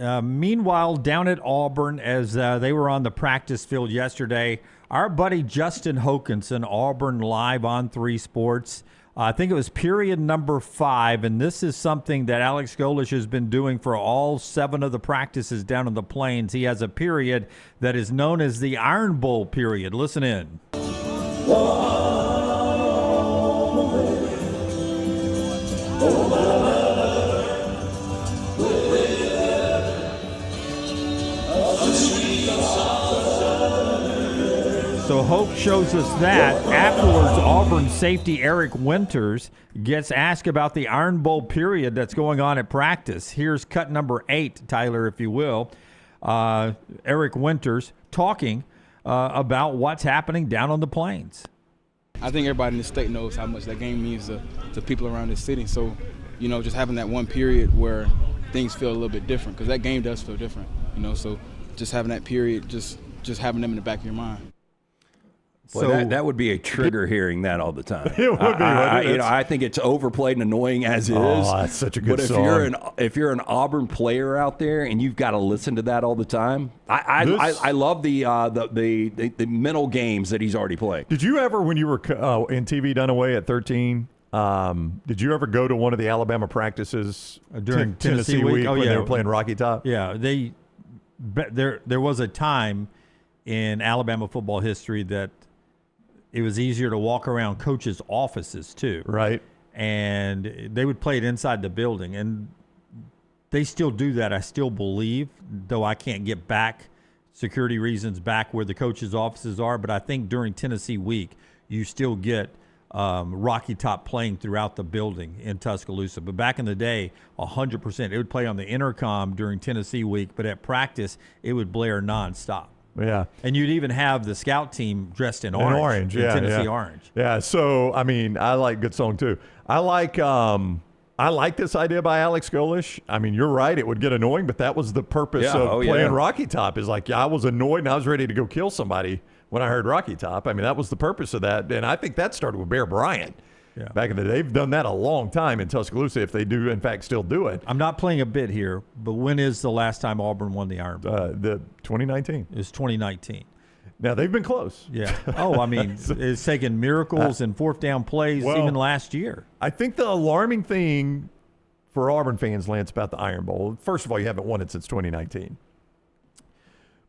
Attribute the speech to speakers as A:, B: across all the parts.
A: Meanwhile, down at Auburn, as they were on the practice field yesterday, our buddy Justin Hokanson, Auburn Live on 3 Sports, I think it was period number 5, and this is something that Alex Golesh has been doing for all 7 of the practices down in the Plains. He has a period that is known as the Iron Bowl period. Listen in. So Hope shows us that. Afterwards, Auburn safety Eric Winters gets asked about the Iron Bowl period that's going on at practice. Here's cut number 8, Tyler, if you will. Eric Winters talking about what's happening down on the Plains.
B: I think everybody in the state knows how much that game means to people around the city. So, just having that one period where things feel a little bit different, because that game does feel different, so just having that period, just having them in the back of your mind.
C: Boy, so that would be a trigger hearing that all the time.
D: It would be.
C: I think it's overplayed and annoying as is.
D: Oh, that's such a good
C: song. But if you're an Auburn player out there and you've got to listen to that all the time, I love the mental games that he's already played.
D: Did you ever, when you were in TV Dunaway at 13, did you ever go to one of the Alabama practices
A: during Tennessee week
D: when they were playing Rocky Top?
A: Yeah, there was a time in Alabama football history that it was easier to walk around coaches' offices too.
D: Right.
A: And they would play it inside the building. And they still do that, I still believe, though I can't get back, security reasons, back where the coaches' offices are. But I think during Tennessee week, you still get Rocky Top playing throughout the building in Tuscaloosa. But back in the day, 100%. It would play on the intercom during Tennessee week, but at practice, it would blare nonstop.
D: Yeah.
A: And you'd even have the scout team dressed in orange. Tennessee orange.
D: Yeah. So, I like good song too. I like this idea by Alex Golesh. You're right. It would get annoying, but that was the purpose of playing Rocky Top is I was annoyed and I was ready to go kill somebody when I heard Rocky Top. That was the purpose of that. And I think that started with Bear Bryant. Yeah. Back in the day, they've done that a long time in Tuscaloosa, if they do, in fact, still do it.
A: I'm not playing a bit here, but when is the last time Auburn won the Iron Bowl?
D: The 2019.
A: It's 2019.
D: Now, they've been close.
A: Yeah. It's taken miracles and fourth down plays even last year.
D: I think the alarming thing for Auburn fans, Lance, about the Iron Bowl, first of all, you haven't won it since 2019.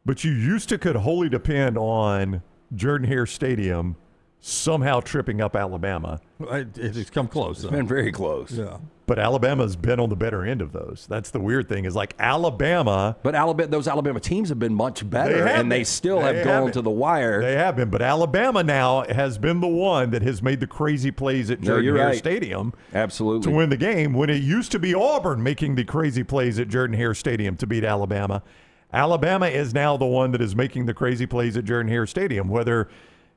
D: But you used to could wholly depend on Jordan-Hare Stadium somehow tripping up Alabama.
A: It's come close.
C: It's been very close.
A: Yeah.
D: But Alabama's been on the better end of those. That's the weird thing is Alabama.
C: But those Alabama teams have been much better, they still have gone to the wire.
D: They have been. But Alabama now has been the one that has made the crazy plays at Jordan-Hare Stadium.
C: Absolutely.
D: To win the game when it used to be Auburn making the crazy plays at Jordan-Hare Stadium to beat Alabama. Alabama is now the one that is making the crazy plays at Jordan-Hare Stadium, whether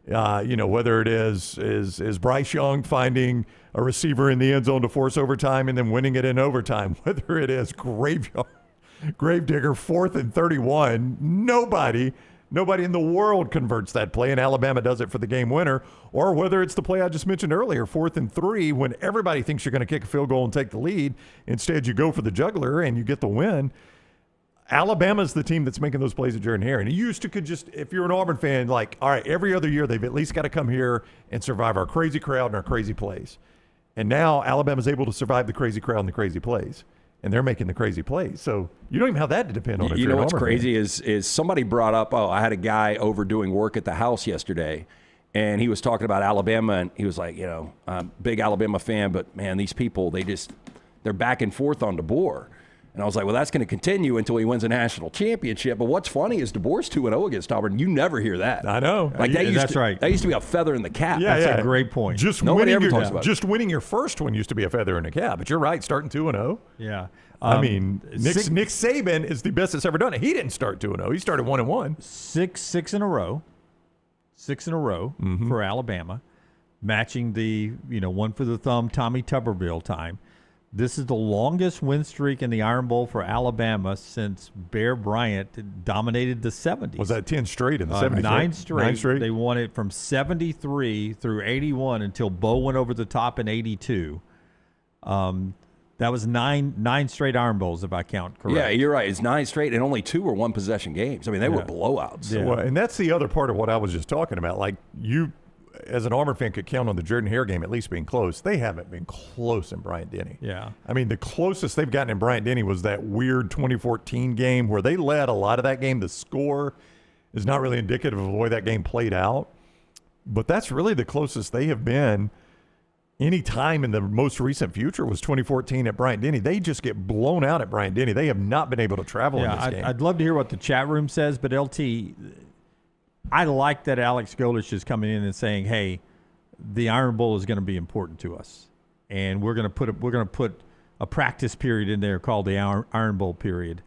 D: it is Bryce Young finding a receiver in the end zone to force overtime and then winning it in overtime, whether it is Gravedigger 4th and 31, nobody in the world converts that play, and Alabama does it for the game winner, or whether it's the play I just mentioned earlier, 4th and 3, when everybody thinks you're going to kick a field goal and take the lead. Instead, you go for the juggler and you get the win. Alabama's the team that's making those plays at Jordan-Hare. And you used to could just, if you're an Auburn fan, all right, every other year they've at least got to come here and survive our crazy crowd and our crazy plays. And now Alabama's able to survive the crazy crowd and the crazy plays. And they're making the crazy plays. So you don't even have that to depend on.
C: You know what's crazy is somebody brought up, I had a guy over doing work at the house yesterday, and he was talking about Alabama, and he was like, I'm a big Alabama fan, but, man, these people, they're back and forth on DeBoer. And I was like, well, that's going to continue until he wins a national championship. But what's funny is DeBoer's 2-0 against Auburn. You never hear that.
D: I know.
A: That's right.
C: That used to be a feather in the cap.
D: Yeah,
A: that's a great point.
C: Nobody ever talks about it.
D: Just winning your first one used to be a feather in the cap. But you're right, starting 2-0.
A: Yeah.
D: Nick Saban is the best that's ever done it. He didn't start 2-0. He started 1-1.
A: Six in a row. 6 in a row for Alabama, matching the one for the thumb Tommy Tuberville time. This is the longest win streak in the Iron Bowl for Alabama since Bear Bryant dominated the 70s.
D: Was that 10 straight in the 70s?
A: 9 straight. They won it from 73 through 81 until Bo went over the top in 82. That was nine straight Iron Bowls, if I count correct.
C: Yeah, you're right. It's 9 straight, and only 2 were one-possession games. I mean, they were blowouts.
A: Yeah.
D: Well, and that's the other part of what I was just talking about. Like, you, as an Auburn fan, could count on the Jordan-Hare game at least being close. They haven't been close in Bryant-Denny.
A: Yeah.
D: I mean, the closest they've gotten in Bryant-Denny was that weird 2014 game where they led a lot of that game. The score is not really indicative of the way that game played out. But that's really the closest they have been any time in the most recent future was 2014 at Bryant-Denny. They just get blown out at Bryant-Denny. They have not been able to travel in this game.
A: I'd love to hear what the chat room says, but LT, I like that Alex Golesh is coming in and saying, "Hey, the Iron Bowl is going to be important to us, and we're going to put a practice period in there called the Iron Bowl period."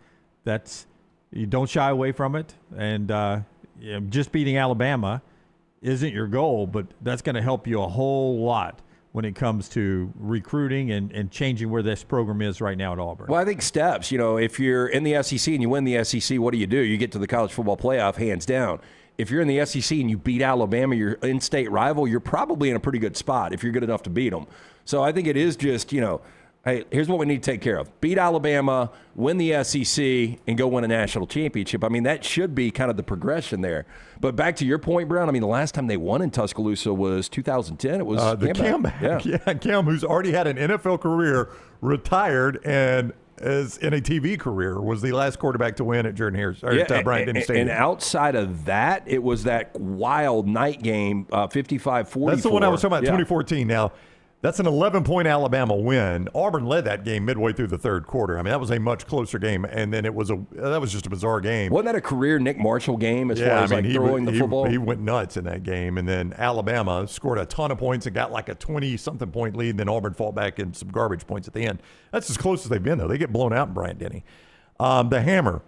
A: You don't shy away from it, and just beating Alabama isn't your goal, but that's going to help you a whole lot when it comes to recruiting and changing where this program is right now at Auburn.
C: Well, I think steps. If you're in the SEC and you win the SEC, what do? You get to the college football playoff hands down. If you're in the SEC and you beat Alabama, your in-state rival, you're probably in a pretty good spot if you're good enough to beat them. So I think it is just, hey, here's what we need to take care of. Beat Alabama, win the SEC, and go win a national championship. I mean, that should be kind of the progression there. But back to your point, Brown, I mean, the last time they won in Tuscaloosa was 2010. It was
D: the Cam. Yeah, Cam, who's already had an NFL career, retired, and is in a TV career, was the last quarterback to win at Jordan-Hare at Bryant-Denny Stadium.
C: And outside of that, it was that wild night game, 55-44.
D: That's the one I was talking about, 2014. Now, that's an 11-point Alabama win. Auburn led that game midway through the third quarter. I mean, that was a much closer game, and then that was just a bizarre game.
C: Wasn't that a career Nick Marshall game as far as throwing the football?
D: He went nuts in that game, and then Alabama scored a ton of points and got like a 20-something point lead, and then Auburn fought back in some garbage points at the end. That's as close as they've been, though. They get blown out in Bryant-Denny. The Hammer.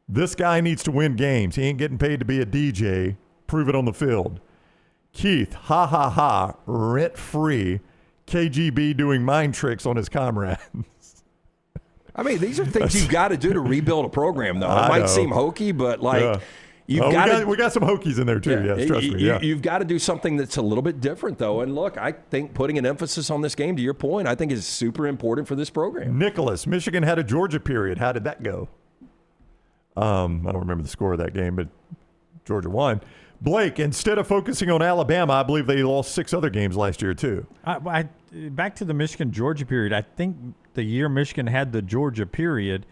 D: This guy needs to win games. He ain't getting paid to be a DJ. Prove it on the field. Keith, rent-free. KGB doing mind tricks on his comrades.
C: I mean, these are things you've got to do to rebuild a program, though. It might seem hokey, but we got some Hokies in there too. Yes, trust me. You've got to do something that's a little bit different, though. And look, I think putting an emphasis on this game, to your point, I think is super important for this program.
D: Nicholas, Michigan had a Georgia period. How did that go? I don't remember the score of that game, but Georgia won. Blake, instead of focusing on Alabama, I believe they lost 6 other games last year, too.
A: Back to the Michigan-Georgia period, I think the year Michigan had the Georgia period,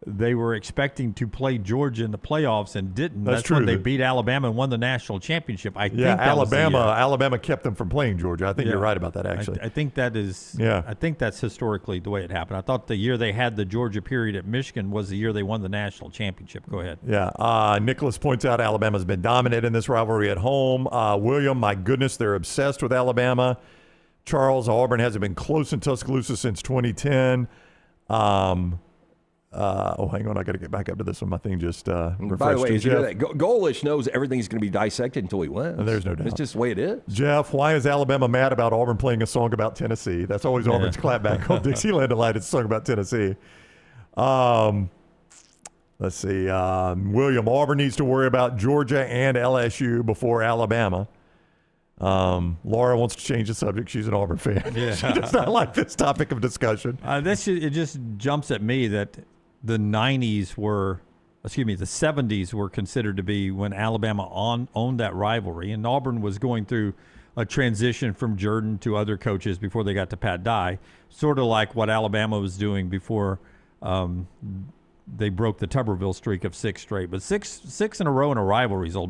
A: they were expecting to play Georgia in the playoffs and didn't. That's
D: true.
A: When they beat Alabama and won the national championship. I think
D: Alabama kept them from playing Georgia. I think you're right about that, actually.
A: I think that is. Yeah. I think that's historically the way it happened. I thought the year they had the Georgia period at Michigan was the year they won the national championship. Go ahead.
D: Yeah. Nicholas points out Alabama's been dominant in this rivalry at home. William, my goodness, they're obsessed with Alabama. Charles, Auburn hasn't been close in Tuscaloosa since 2010. Hang on. I got to get back up to this one. My thing just refreshed.
C: By the way, Golesh knows everything's going to be dissected until he wins.
D: There's no doubt.
C: It's just the way it is.
D: Jeff, why is Alabama mad about Auburn playing a song about Tennessee? That's always Auburn's clapback on Dixieland Delight. It's a song about Tennessee. Let's see. William, Auburn needs to worry about Georgia and LSU before Alabama. Laura wants to change the subject. She's an Auburn fan. Yeah. She does not like this topic of discussion.
A: It just jumps at me that the 70s were considered to be when Alabama owned that rivalry, and Auburn was going through a transition from Jordan to other coaches before they got to Pat Dye, sort of like what Alabama was doing before they broke the Tuberville streak of 6 straight. But six in a row in a rivalry is a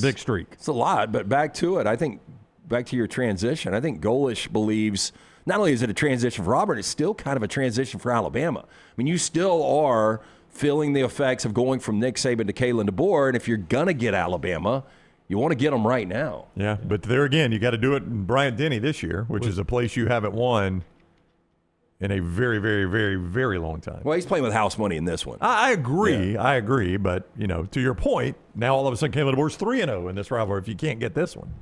A: big streak.
C: It's a lot, but back to it. I think back to your transition. I think Golesh believes not only is it a transition for Auburn, it's still kind of a transition for Alabama. I mean, you still are feeling the effects of going from Nick Saban to Kalen DeBoer, and if you're going to get Alabama, you want to get them right now.
D: Yeah, but there again, you got to do it in Bryant-Denny this year, which is a place you haven't won in a very, very, very, very long time.
C: Well, he's playing with house money in this one.
D: I agree. Yeah. I agree. But, to your point, now all of a sudden Kalen DeBoer's 3-0 in this rivalry if you can't get this one.